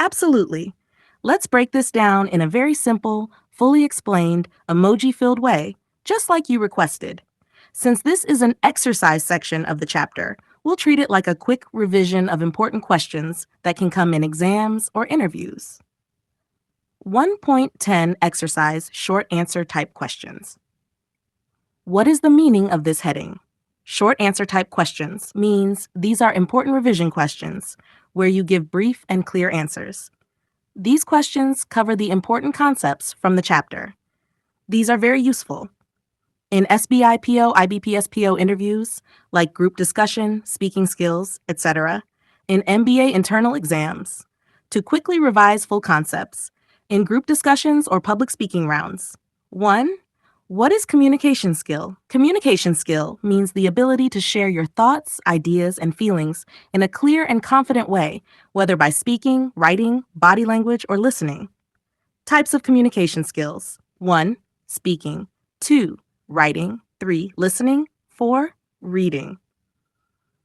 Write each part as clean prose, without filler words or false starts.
Absolutely. Let's break this down in a very simple, fully explained, emoji filled way, just like you requested. Since this is an exercise section of the chapter, we'll treat it like a quick revision of important questions that can come in exams or interviews. 1.10 Exercise Short Answer Type Questions. What is the meaning of this heading? Short answer type questions means these are important revision questions where you give brief and clear answers. These questions cover the important concepts from the chapter. These are very useful. In SBIPO, IBPSPO interviews, like group discussion, speaking skills, etc., in MBA internal exams, to quickly revise full concepts, in group discussions or public speaking rounds. 1. What is communication skill? Communication skill means the ability to share your thoughts, ideas, and feelings in a clear and confident way, whether by speaking, writing, body language, or listening. Types of communication skills. 1. Speaking. 2. Writing. 3. Listening. 4. Reading.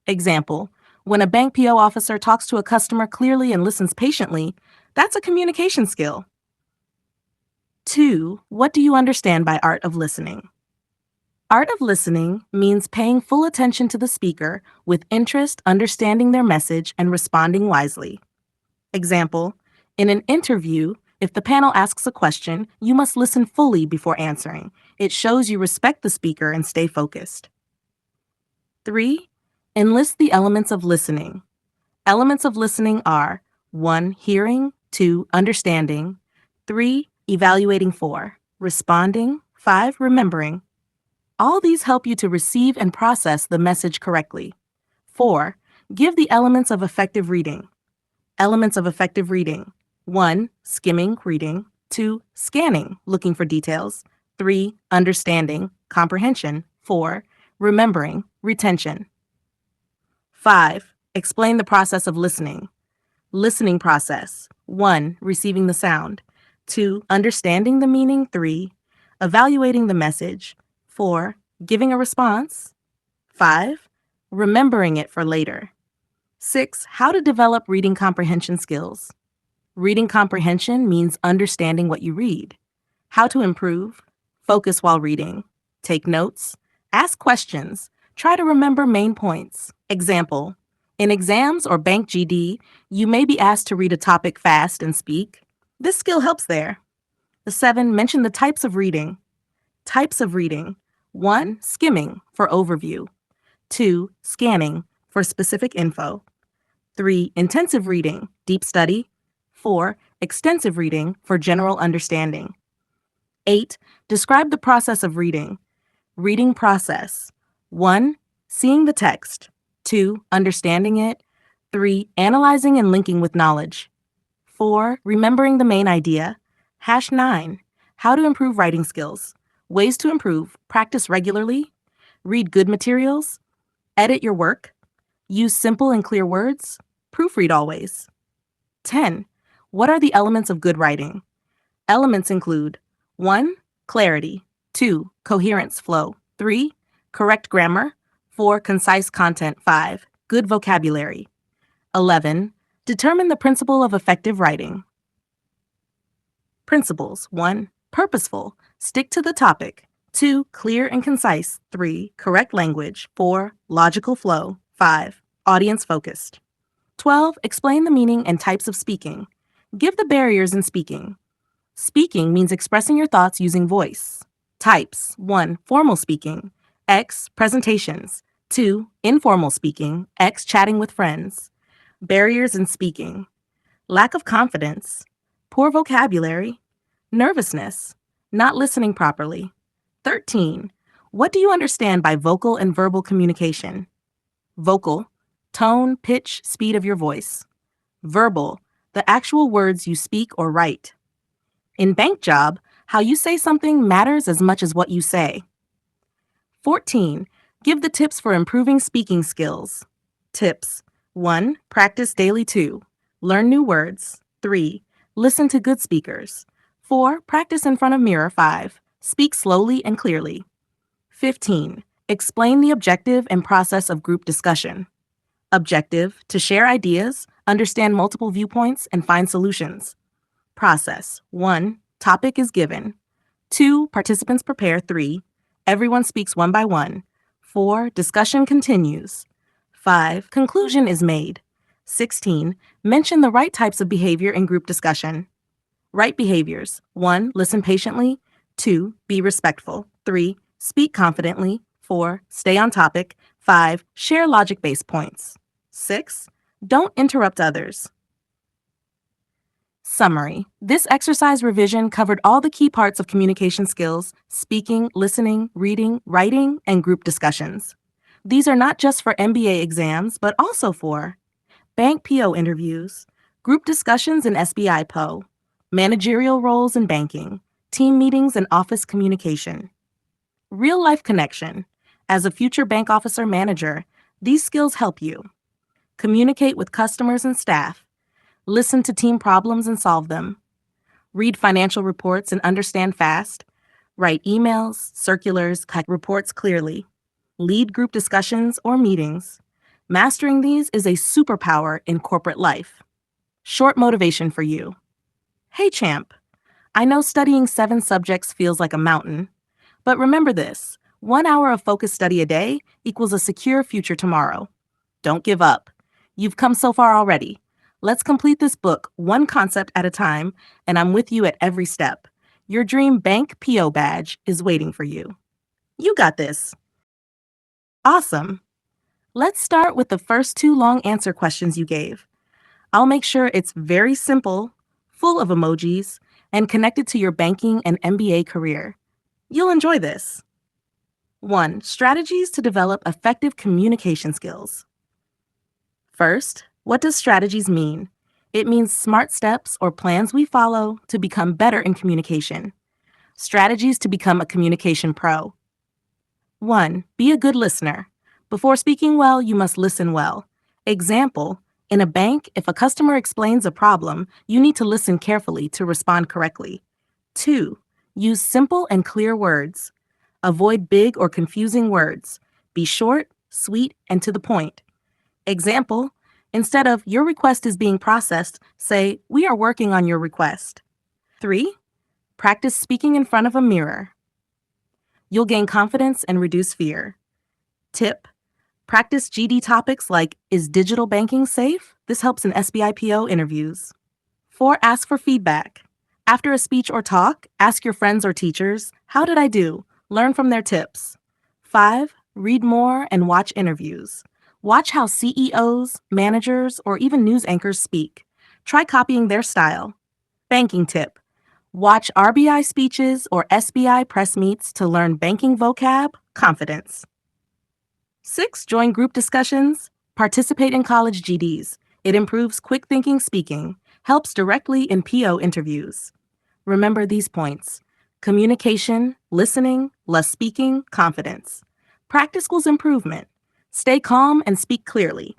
Example: when a bank PO officer talks to a customer clearly and listens patiently, that's a communication skill. 2. What do you understand by art of listening? Art of listening means paying full attention to the speaker with interest, understanding their message, and responding wisely. Example: in an interview, if the panel asks a question, you must listen fully before answering. It shows you respect the speaker and stay focused. 3. Enlist the elements of listening. Elements of listening are 1. Hearing, 2. Understanding, 3. Evaluating, 4. Responding, 5. Remembering. All these help you to receive and process the message correctly. 4. Give the elements of effective reading. Elements of effective reading. 1. Skimming, reading. 2. Scanning, looking for details. 3. Understanding, comprehension. 4. Remembering, retention. 5. Explain the process of listening. Listening process. 1. Receiving the sound. 2. Understanding the meaning. 3. Evaluating the message. 4. Giving a response. 5. Remembering it for later. 6. How to develop reading comprehension skills. Reading comprehension means understanding what you read. How to improve: focus while reading, take notes, ask questions, try to remember main points. Example: in exams or bank GD, you may be asked to read a topic fast and speak. This skill helps there. 7. Mention the types of reading. Types of reading. 1. Skimming, for overview. 2. Scanning, for specific info. 3. Intensive reading, deep study. 4. Extensive reading, for general understanding. 8. Describe the process of reading. Reading process. 1. Seeing the text. 2. Understanding it. 3. Analyzing and linking with knowledge. 4. Remembering the main idea. #9. How to improve writing skills. Ways to improve: practice regularly, read good materials, edit your work, use simple and clear words, proofread always. 10. What are the elements of good writing? Elements include 1. Clarity. 2. Coherence, flow. 3. Correct grammar. 4. Concise content. 5. Good vocabulary. 11. Determine the principle of effective writing. Principles. 1. Purposeful. Stick to the topic. 2. Clear and concise. 3. Correct language. 4. Logical flow. 5. Audience focused. 12. Explain the meaning and types of speaking. Give the barriers in speaking. Speaking means expressing your thoughts using voice. Types. 1. Formal speaking. X. Presentations. 2. Informal speaking. X. Chatting with friends. Barriers in speaking: lack of confidence, poor vocabulary, nervousness, not listening properly. 13. What do you understand by vocal and verbal communication? Vocal: tone, pitch, speed of your voice. Verbal: the actual words you speak or write. In bank job, how you say something matters as much as what you say. 14. Give the tips for improving speaking skills. Tips: 1. Practice daily. 2. Learn new words. 3. Listen to good speakers. 4. Practice in front of mirror. 5. Speak slowly and clearly. 15. Explain the objective and process of group discussion. Objective, to share ideas, understand multiple viewpoints, and find solutions. Process 1. Topic is given. 2. Participants prepare. 3. Everyone speaks one by one. 4. Discussion continues. 5. Conclusion is made. 16. Mention the right types of behavior in group discussion. Right behaviors. 1. Listen patiently. 2. Be respectful. 3. Speak confidently. 4. Stay on topic. 5. Share logic-based points. 6. Don't interrupt others. Summary. This exercise revision covered all the key parts of communication skills: speaking, listening, reading, writing, and group discussions. These are not just for MBA exams, but also for bank PO interviews, group discussions in SBI PO, managerial roles in banking, team meetings and office communication. Real-life connection. As a future bank officer manager, these skills help you communicate with customers and staff, listen to team problems and solve them, read financial reports and understand fast, write emails, circulars, cut reports clearly, lead group discussions or meetings. Mastering these is a superpower in corporate life. Short motivation for you. Hey, champ. I know studying 7 subjects feels like a mountain, but remember this: 1 hour of focused study a day equals a secure future tomorrow. Don't give up. You've come so far already. Let's complete this book one concept at a time, and I'm with you at every step. Your dream bank PO badge is waiting for you. You got this. Awesome. Let's start with the first 2 long answer questions you gave. I'll make sure it's very simple, full of emojis, and connected to your banking and MBA career. You'll enjoy this. 1. Strategies to develop effective communication skills. First, what does strategies mean? It means smart steps or plans we follow to become better in communication. Strategies to become a communication pro. 1. Be a good listener. Before speaking well, you must listen well. Example, in a bank, if a customer explains a problem, you need to listen carefully to respond correctly. 2. Use simple and clear words. Avoid big or confusing words. Be short, sweet, and to the point. Example, instead of "your request is being processed," say "we are working on your request." 3. Practice speaking in front of a mirror. You'll gain confidence and reduce fear. Tip: practice GD topics like "is digital banking safe?" This helps in SBIPO interviews. 4. Ask for feedback. After a speech or talk, ask your friends or teachers, "How did I do?" Learn from their tips. 5. Read more and watch interviews. Watch how CEOs, managers, or even news anchors speak. Try copying their style. Banking tip: watch RBI speeches or SBI press meets to learn banking vocab, confidence. 6. Join group discussions. Participate in college GDs. It improves quick thinking speaking, helps directly in PO interviews. Remember these points: communication, listening, less speaking, confidence. Practice equals improvement. Stay calm and speak clearly.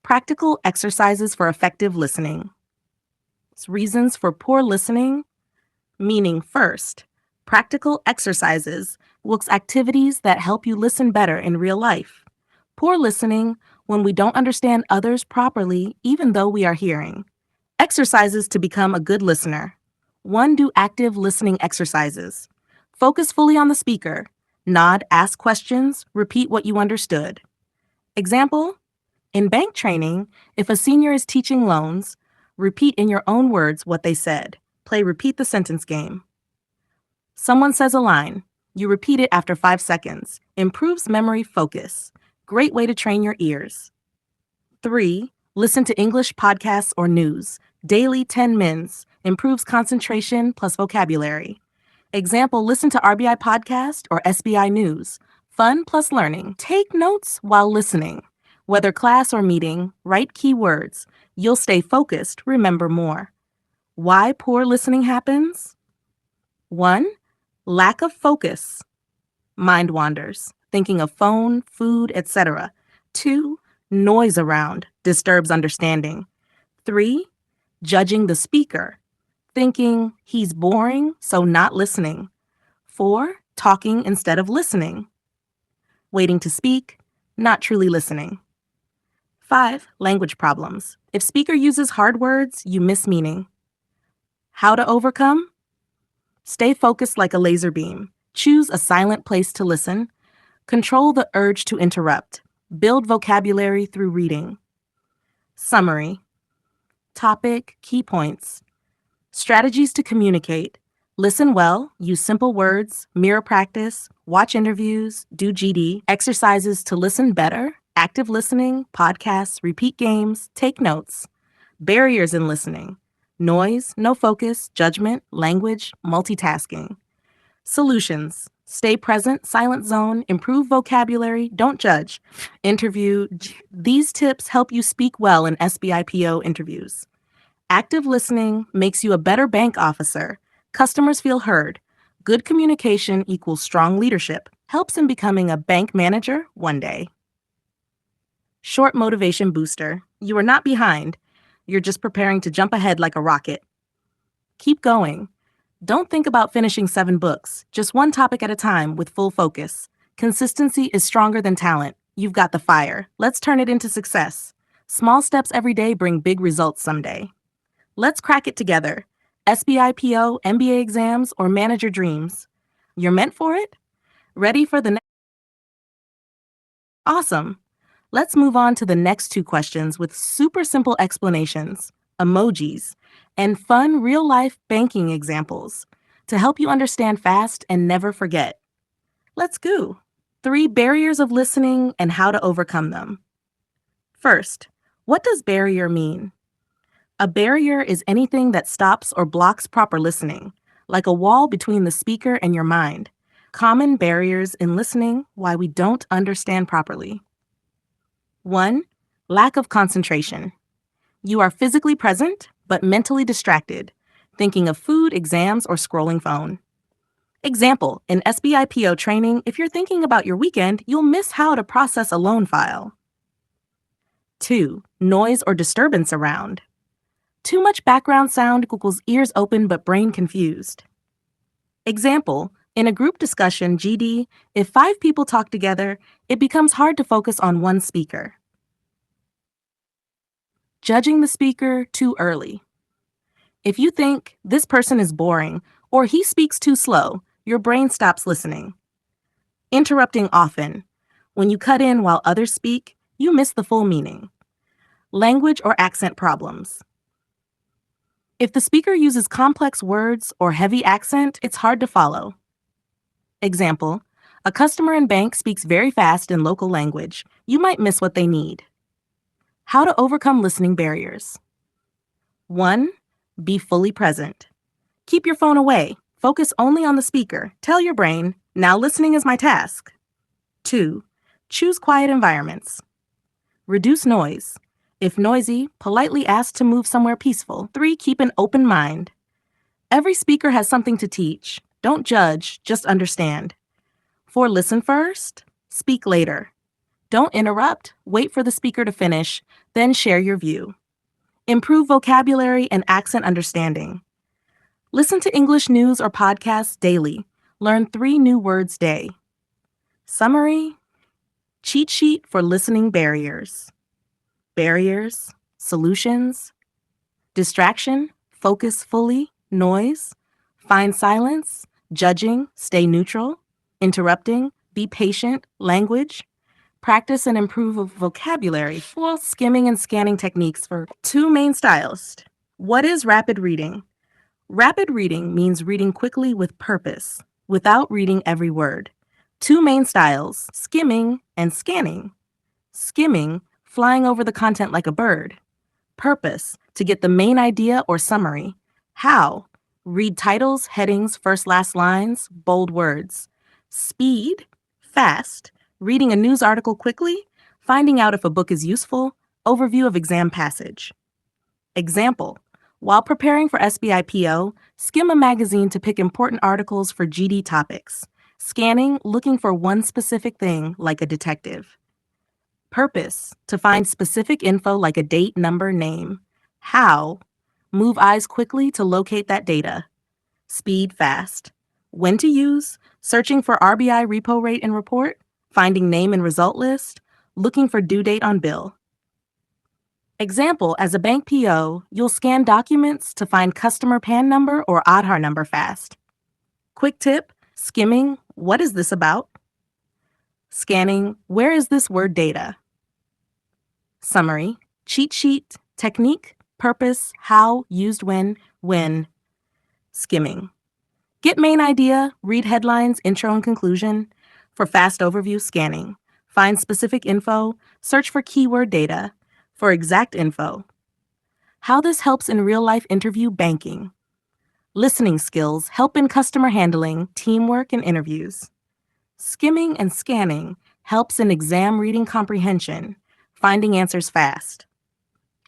Practical exercises for effective listening. Reasons for poor listening, meaning first, practical exercises looks activities that help you listen better in real life. Poor listening, when we don't understand others properly even though we are hearing. Exercises to become a good listener. 1. Do active listening exercises. Focus fully on the speaker. Nod, ask questions, repeat what you understood. Example, in bank training, if a senior is teaching loans, repeat in your own words what they said. Play repeat the sentence game. Someone says a line. You repeat it after 5 seconds. Improves memory focus. Great way to train your ears. 3. Listen to English podcasts or news. Daily 10 mins. Improves concentration plus vocabulary. Example, listen to RBI podcast or SBI news. Fun plus learning. Take notes while listening. Whether class or meeting, write keywords. You'll stay focused, remember more. Why poor listening happens? 1. Lack of focus. Mind wanders, thinking of phone, food, etc. 2. Noise around, disturbs understanding. 3. Judging the speaker, thinking he's boring, so not listening. 4. Talking instead of listening. Waiting to speak, not truly listening. 5. Language problems. If speaker uses hard words, you miss meaning. How to overcome? Stay focused like a laser beam. Choose a silent place to listen. Control the urge to interrupt. Build vocabulary through reading. Summary. Topic, key points. Strategies to communicate. Listen well, use simple words, mirror practice, watch interviews, do GD, exercises to listen better, active listening, podcasts, repeat games, take notes. Barriers in listening. Noise, no focus, judgment, language, multitasking. Solutions. Stay present, silent zone, improve vocabulary, don't judge. Interview. These tips help you speak well in SBIPO interviews. Active listening makes you a better bank officer. Customers feel heard. Good communication equals strong leadership. Helps in becoming a bank manager one day. Short motivation booster. You are not behind. You're just preparing to jump ahead like a rocket. Keep going. Don't think about finishing 7 books, just one topic at a time with full focus. Consistency is stronger than talent. You've got the fire. Let's turn it into success. Small steps every day bring big results someday. Let's crack it together. SBIPO, MBA exams, or manage your dreams. You're meant for it? Ready for the next? Awesome. Let's move on to the next 2 questions with super simple explanations, emojis, and fun real-life banking examples to help you understand fast and never forget. Let's go. 3 barriers of listening and how to overcome them. First, what does barrier mean? A barrier is anything that stops or blocks proper listening, like a wall between the speaker and your mind. Common barriers in listening, why we don't understand properly. 1. Lack of concentration. You are physically present, but mentally distracted, thinking of food, exams, or scrolling phone. Example, in SBIPO training, if you're thinking about your weekend, you'll miss how to process a loan file. 2. Noise or disturbance around. Too much background sound equals ears open but brain confused. Example, in a group discussion, GD, if 5 people talk together, it becomes hard to focus on one speaker. Judging the speaker too early. If you think this person is boring or he speaks too slow, your brain stops listening. Interrupting often. When you cut in while others speak, you miss the full meaning. Language or accent problems. If the speaker uses complex words or heavy accent, it's hard to follow. Example, a customer in bank speaks very fast in local language. You might miss what they need. How to overcome listening barriers. 1. Be fully present. Keep your phone away. Focus only on the speaker. Tell your brain, now listening is my task. 2. Choose quiet environments. Reduce noise. If noisy, politely ask to move somewhere peaceful. 3. Keep an open mind. Every speaker has something to teach. Don't judge, just understand. 4. Listen first, speak later. Don't interrupt, wait for the speaker to finish, then share your view. Improve vocabulary and accent understanding. Listen to English news or podcasts daily. Learn 3 new words day. Summary: cheat sheet for listening barriers. Barriers, solutions, distraction, focus fully, noise, find silence, judging, stay neutral, interrupting, be patient, language, practice and improve vocabulary, while skimming and scanning techniques for 2 main styles. What is rapid reading? Rapid reading means reading quickly with purpose, without reading every word. 2 main styles, skimming and scanning. Skimming, flying over the content like a bird. Purpose, to get the main idea or summary. How? Read titles, headings, first last lines, bold words. Speed, fast, reading a news article quickly, finding out if a book is useful, overview of exam passage. Example, while preparing for SBIPO, skim a magazine to pick important articles for GD topics. Scanning, looking for one specific thing, like a detective. Purpose, to find specific info like a date, number, name. How? Move eyes quickly to locate that data. Speed, fast. When to use? Searching for RBI repo rate and report, finding name and result list, looking for due date on bill. Example, as a bank PO, you'll scan documents to find customer PAN number or Aadhaar number fast. Quick tip, skimming, what is this about? Scanning, where is this word data? Summary, cheat sheet, technique, purpose, how, used when. Skimming. Get main idea, read headlines, intro and conclusion. For fast overview, scanning. Find specific info, search for keyword data. For exact info. How this helps in real-life interview banking. Listening skills help in customer handling, teamwork, and interviews. Skimming and scanning helps in exam reading comprehension, finding answers fast.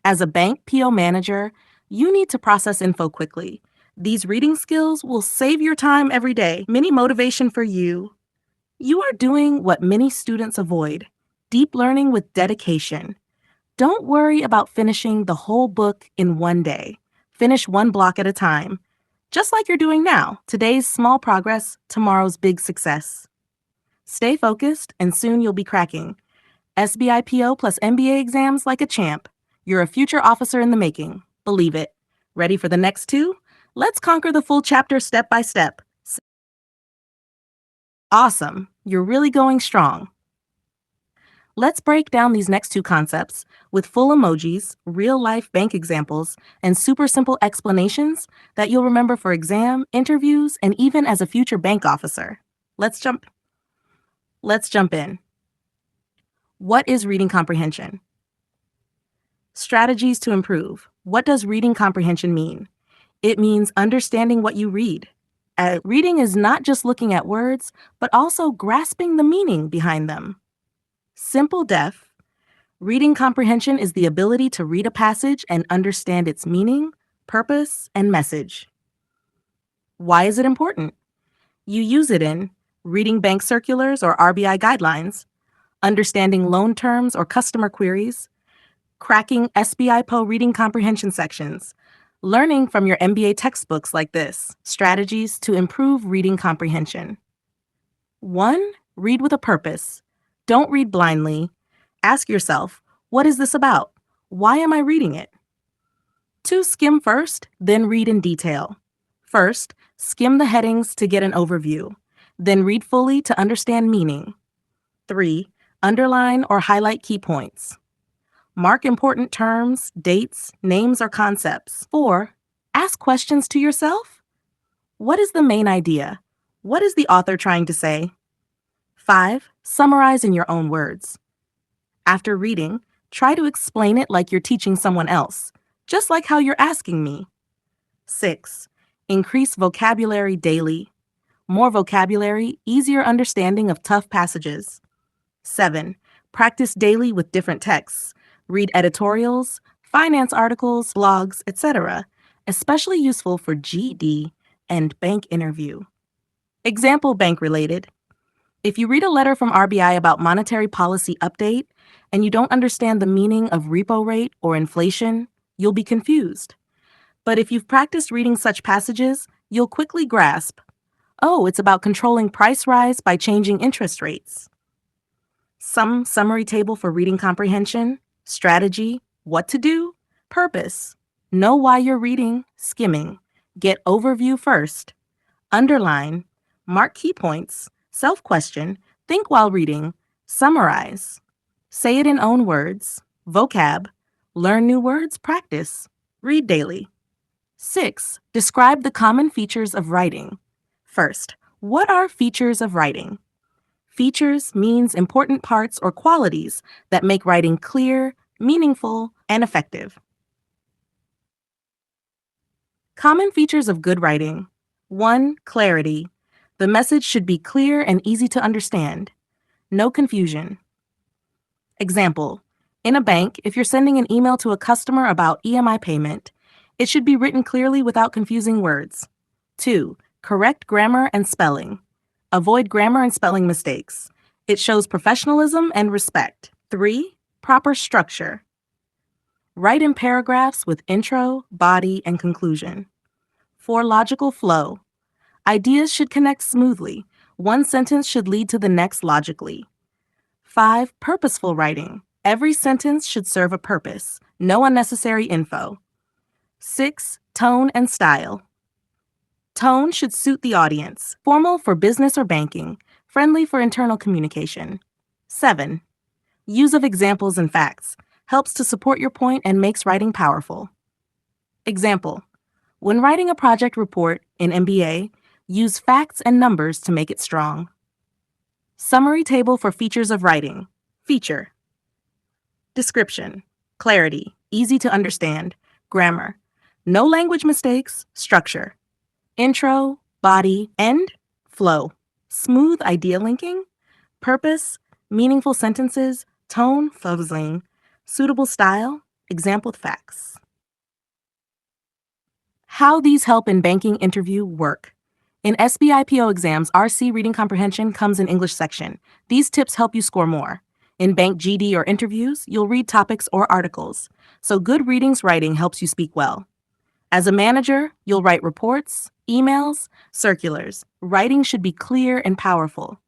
As a bank PO manager, you need to process info quickly. These reading skills will save your time every day. Mini motivation for you. You are doing what many students avoid, deep learning with dedication. Don't worry about finishing the whole book in one day. Finish one block at a time, just like you're doing now. Today's small progress, tomorrow's big success. Stay focused, and soon you'll be cracking SBIPO plus MBA exams like a champ. You're a future officer in the making. Believe it. Ready for the next two? Let's conquer the full chapter step by step. Awesome. You're really going strong. Let's break down these next two concepts with full emojis, real-life bank examples, and super simple explanations that you'll remember for exam, interviews, and even as a future bank officer. Let's jump in. What is reading comprehension? Strategies to improve. What does reading comprehension mean? It means understanding what you read. Reading is not just looking at words, but also grasping the meaning behind them. Simple def. Reading comprehension is the ability to read a passage and understand its meaning, purpose, and message. Why is it important? You use it in reading bank circulars or RBI guidelines, understanding loan terms or customer queries, cracking SBIPO reading comprehension sections, learning from your MBA textbooks like this, strategies to improve reading comprehension. 1. Read with a purpose. Don't read blindly. Ask yourself, what is this about? Why am I reading it? 2. Skim first, then read in detail. First, skim the headings to get an overview. Then read fully to understand meaning. 3. Underline or highlight key points. Mark important terms, dates, names, or concepts. 4. Ask questions to yourself. What is the main idea? What is the author trying to say? 5. Summarize in your own words. After reading, try to explain it like you're teaching someone else, just like how you're asking me. 6. Increase vocabulary daily. More vocabulary, easier understanding of tough passages. 7. Practice daily with different texts. Read editorials, finance articles, blogs, etc., especially useful for GED and bank interview. Example bank related. If you read a letter from RBI about monetary policy update and you don't understand the meaning of repo rate or inflation, you'll be confused. But if you've practiced reading such passages, you'll quickly grasp, oh, it's about controlling price rise by changing interest rates. Some summary table for reading comprehension, strategy, what to do, purpose. Know why you're reading, skimming. Get overview first. Underline, mark key points, self-question, think while reading, summarize. Say it in own words, vocab, learn new words, practice, read daily. 6. Describe the common features of writing. First, what are features of writing? Features means important parts or qualities that make writing clear, meaningful, and effective. Common features of good writing. 1. Clarity. The message should be clear and easy to understand. No confusion. Example, in a bank, if you're sending an email to a customer about EMI payment, it should be written clearly without confusing words. 2. Correct grammar and spelling. Avoid grammar and spelling mistakes. It shows professionalism and respect. 3. Proper structure. Write in paragraphs with intro, body, and conclusion. 4. Logical flow. Ideas should connect smoothly. One sentence should lead to the next logically. 5. Purposeful writing. Every sentence should serve a purpose, No unnecessary info. 6. Tone and style. Tone should suit the audience. Formal for business or banking. Friendly for internal communication. 7. Use of examples and facts. Helps to support your point and makes writing powerful. Example. When writing a project report in MBA, use facts and numbers to make it strong. Summary table for features of writing. Feature. Description. Clarity. Easy to understand. Grammar. No language mistakes. Structure. Intro. Body. End. Flow. Smooth idea linking. Purpose. Meaningful sentences. Tone. Fuzzling. Suitable style. Example facts. How these help in banking interview work. In SBIPO exams, RC reading comprehension comes in English section. These tips help you score more. In bank GD or interviews, you'll read topics or articles. So good readings writing helps you speak well. As a manager, you'll write reports, emails, circulars. Writing should be clear and powerful.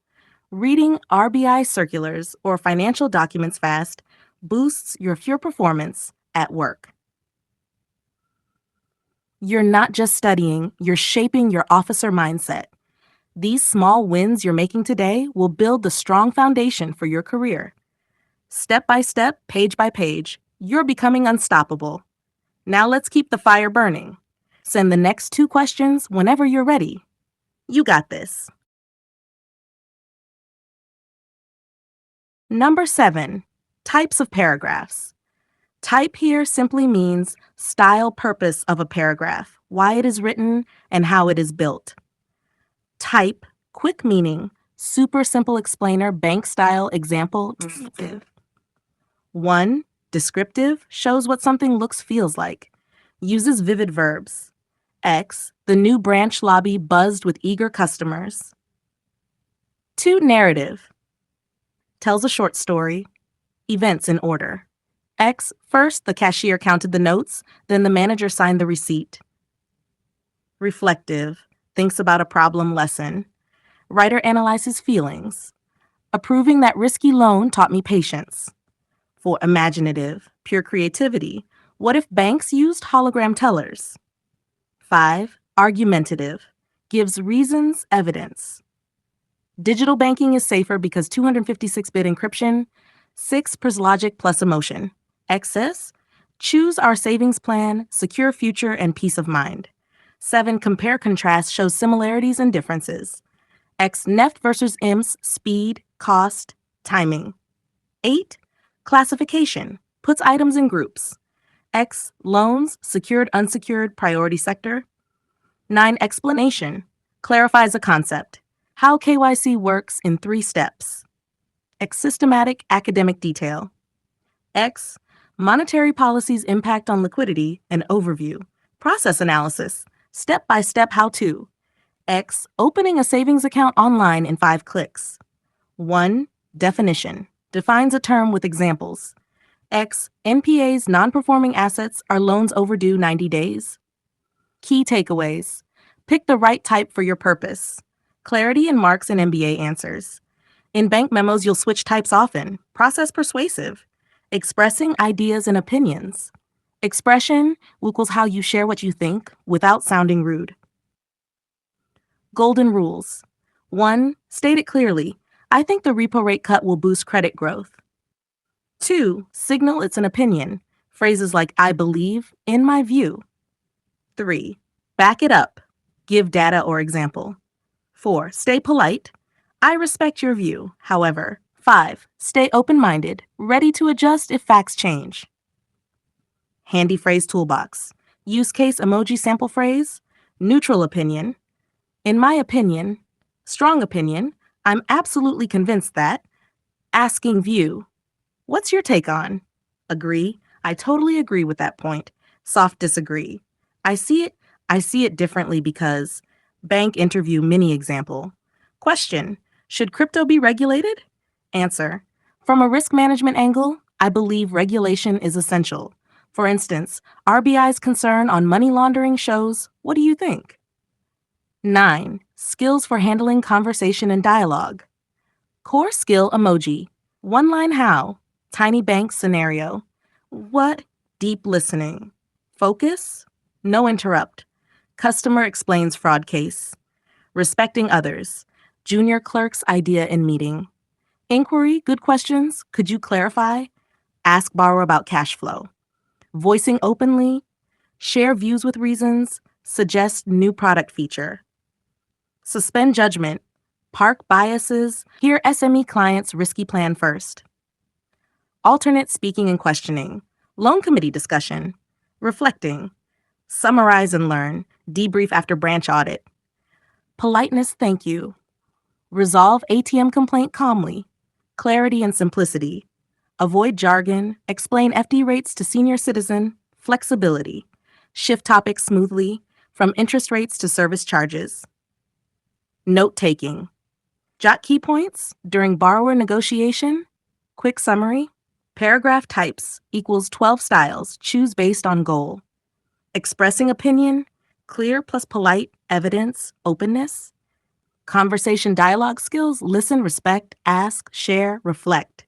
Reading RBI circulars or financial documents fast boosts your performance at work. You're not just studying, you're shaping your officer mindset. These small wins you're making today will build the strong foundation for your career. Step by step, page by page, you're becoming unstoppable. Now let's keep the fire burning. Send the next 2 questions whenever you're ready. You got this. Number 7, types of paragraphs. Type here simply means style purpose of a paragraph, why it is written, and how it is built. Type, quick meaning, super simple explainer, bank style, example, descriptive. 1. Descriptive shows what something looks, feels like. Uses vivid verbs. X, the new branch lobby buzzed with eager customers. 2. Narrative. Tells a short story. Events in order. X, first the cashier counted the notes, then the manager signed the receipt. Reflective. Thinks about a problem lesson. Writer analyzes feelings. Approving that risky loan taught me patience. For imaginative, pure creativity. What if banks used hologram tellers? 5. Argumentative. Gives reasons, evidence. Digital banking is safer because 256-bit encryption. 6. Logic plus emotion. Excess. Choose our savings plan, secure future, and peace of mind. 7. Compare contrast shows similarities and differences. X. Neft versus IMS, speed, cost, timing. 8. Classification. Puts items in groups. X. Loans, secured, unsecured, priority sector. 9. Explanation. Clarifies a concept. How KYC works in 3 steps. X. Systematic, academic detail. X. Monetary policy's impact on liquidity and overview. Process analysis. Step-by-step how-to. X. Opening a savings account online in 5 clicks. 1. Definition. Defines a term with examples. X. NPA's non-performing assets are loans overdue 90 days. Key takeaways. Pick the right type for your purpose. Clarity and marks in MBA answers. In bank memos, you'll switch types often. Process persuasive. Expressing ideas and opinions. Expression equals how you share what you think without sounding rude. Golden rules. 1. State it clearly. I think the repo rate cut will boost credit growth. 2. Signal it's an opinion. Phrases like I believe, in my view. 3. Back it up. Give data or example. 4. Stay polite. I respect your view, however. 5. Stay open-minded, ready to adjust if facts change. Handy phrase toolbox. Use case emoji sample phrase. Neutral opinion. In my opinion. Strong opinion. I'm absolutely convinced that. Asking view. What's your take on? Agree. I totally agree with that point. Soft disagree. I see it differently because. Bank interview mini example. Question. Should crypto be regulated? Answer. From a risk management angle, I believe regulation is essential. For instance, RBI's concern on money laundering shows, what do you think? 9. Skills for handling conversation and dialogue. Core skill emoji. One line how. Tiny bank scenario. What? Deep listening. Focus. No interrupt. Customer explains fraud case. Respecting others. Junior clerk's idea in meeting. Inquiry. Good questions. Could you clarify? Ask borrower about cash flow. Voicing openly. Share views with reasons. Suggest new product feature. Suspend judgment. Park biases. Hear SME clients' risky plan first. Alternate speaking and questioning. Loan committee discussion. Reflecting. Summarize and learn. Debrief after branch audit. Politeness, thank you. Resolve ATM complaint calmly. Clarity and simplicity. Avoid jargon. Explain FD rates to senior citizen. Flexibility. Shift topics smoothly, from interest rates to service charges. Note taking. Jot key points during borrower negotiation. Quick summary. Paragraph types equals 12 styles. Choose based on goal. Expressing opinion. Clear plus polite. Evidence. Openness. Conversation dialogue skills. Listen, respect, ask, share, reflect.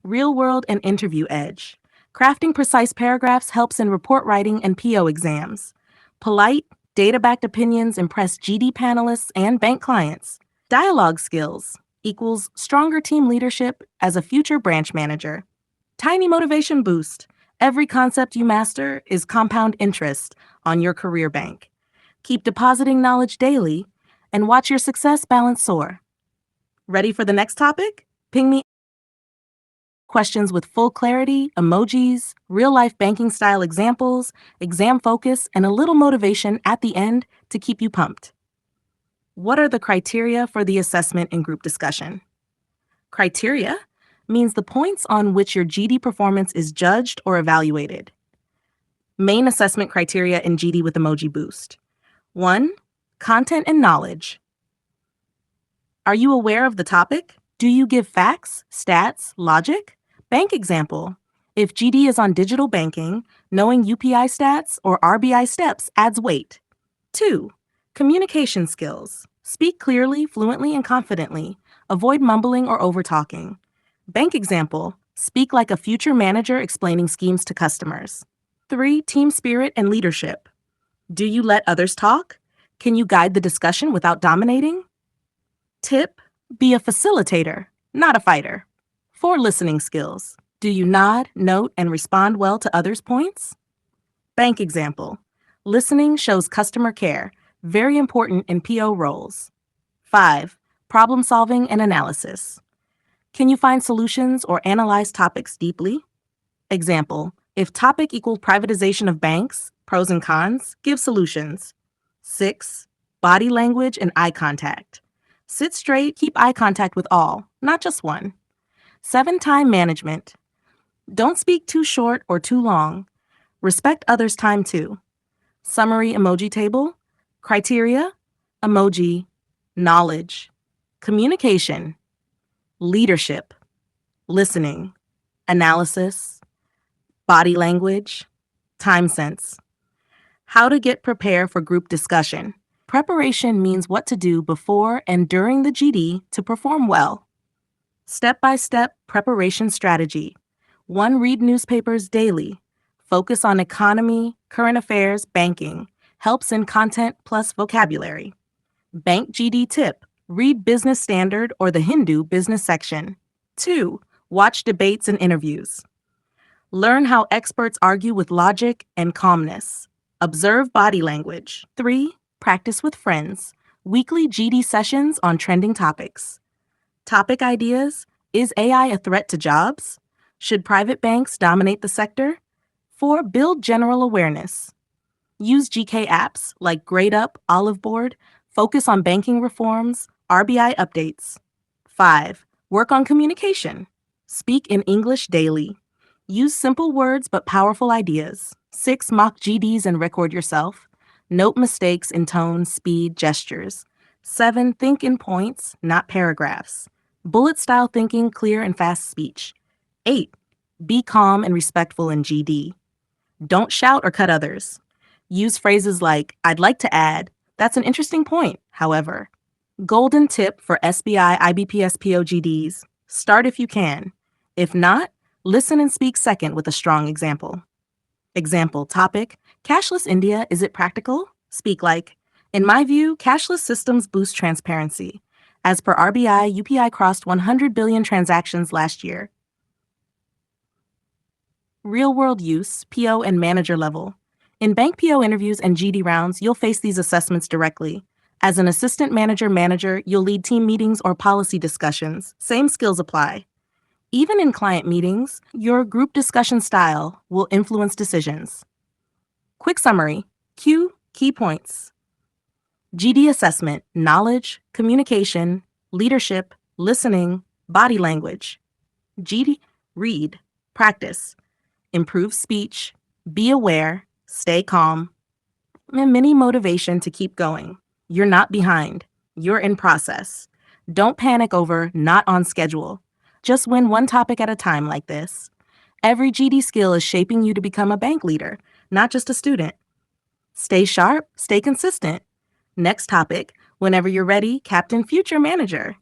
Real world and interview edge. Crafting precise paragraphs helps in report writing and PO exams. Polite, data-backed opinions impress GD panelists and bank clients. Dialogue skills equals stronger team leadership as a future branch manager. Tiny motivation boost. Every concept you master is compound interest on your career bank. Keep depositing knowledge daily and watch your success balance soar. Ready for the next topic? Ping me questions with full clarity, emojis, real-life banking-style examples, exam focus, and a little motivation at the end to keep you pumped. What are the criteria for the assessment in group discussion? Criteria means the points on which your GD performance is judged or evaluated. Main assessment criteria in GD with Emoji Boost. 1. Content and knowledge. Are you aware of the topic? Do you give facts, stats, logic? Bank example. If GD is on digital banking, knowing UPI stats or RBI steps adds weight. 2. Communication skills. Speak clearly, fluently, and confidently. Avoid mumbling or overtalking. Bank example. Speak like a future manager explaining schemes to customers. 3. Team spirit and leadership. Do you let others talk? Can you guide the discussion without dominating? Tip. Be a facilitator, not a fighter. 4. Listening skills. Do you nod, note, and respond well to others' points? Bank example. Listening shows customer care, very important in PO roles. 5. Problem solving and analysis. Can you find solutions or analyze topics deeply? Example. If topic equals privatization of banks, pros and cons, give solutions. 6. Body language and eye contact. Sit straight, keep eye contact with all, not just one. 7. Time management. Don't speak too short or too long. Respect others' time too. Summary emoji table. Criteria. Emoji. Knowledge. Communication. Leadership. Listening. Analysis. Body language. Time sense. How to get prepared for group discussion. Preparation means what to do before and during the GD to perform well. Step-by-step preparation strategy. 1. Read newspapers daily. Focus on economy, current affairs, banking. Helps in content plus vocabulary. Bank GD tip. Read Business Standard or the Hindu business section. 2. Watch debates and interviews. Learn how experts argue with logic and calmness. Observe body language. 3. Practice with friends. Weekly GD sessions on trending topics. Topic ideas. Is AI a threat to jobs? Should private banks dominate the sector? 4. Build general awareness. Use GK apps like GradeUp, Olive Board. Focus on banking reforms, RBI updates. 5. Work on communication. Speak in English daily. Use simple words but powerful ideas. 6. Mock GDs and record yourself. Note mistakes in tone, speed, gestures. 7. Think in points, not paragraphs. Bullet-style thinking, clear and fast speech. 8. Be calm and respectful in GD. Don't shout or cut others. Use phrases like, I'd like to add, that's an interesting point, however. Golden tip for SBI IBPS POGDs. Start if you can. If not, listen and speak second with a strong example. Example topic, cashless India, is it practical? Speak like, in my view, cashless systems boost transparency. As per RBI, UPI crossed 100 billion transactions last year. Real-world use, PO and manager level. In bank PO interviews and GD rounds, you'll face these assessments directly. As an assistant manager, you'll lead team meetings or policy discussions. Same skills apply. Even in client meetings, your group discussion style will influence decisions. Quick summary. Q, key points. GD assessment, knowledge, communication, leadership, listening, body language. GD, read, practice, improve speech, be aware, stay calm, and mini motivation to keep going. You're not behind. You're in process. Don't panic over not on schedule. Just win one topic at a time like this. Every GD skill is shaping you to become a bank leader, not just a student. Stay sharp, stay consistent. Next topic, whenever you're ready, Captain Future Manager.